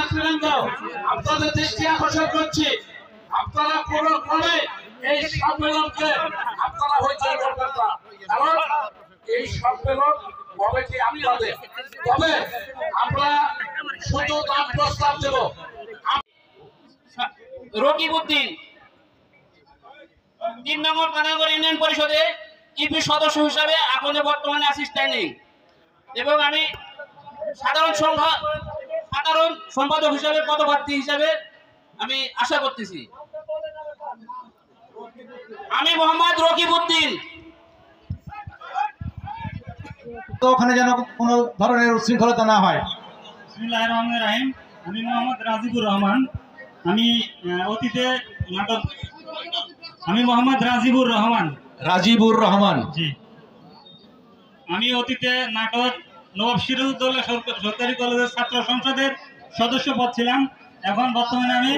নেতৃবৃন্দ, আপনাদের দৃষ্টি আকর্ষণ করছি, আপনারা কোনো ক্রমে এই সম্মেলনকে আপনারা হইচই করবেন না, কারণ এই সম্মেলন কমিটি আপনাদের। তবে আমরা শুধু নাম প্রস্তাব দেব। রকিবউদ্দিন ৩ নম্বর পানাগড় ইউনিয়ন পরিষদে ইপি সদস্য হিসাবে এখন বর্তমানে অ্যাসিস্ট্যান্টিং, এবং আমি সাধারণ সম্পাদক হিসাবে পদপ্রার্থী হিসাবে আমি আশা করতেছি। আমি মোহাম্মদ রকিবউদ্দিন। তো ওখানে যেন কোনো ধরনের উচ্ছৃঙ্খলতা না হয়। বিসমিল্লাহির রহমানির রহিম। আমি মোহাম্মদ রাজিবুর রহমান। আমি অতীতে নাটক মোহাম্মদ রাজিবুর রহমান। জি, আমি অতীতে নাটক নবাব সিরাজউদ্দৌলা সরকারি কলেজের ছাত্র সংসদের সদস্য পদ ছিলাম। এখন বর্তমানে আমি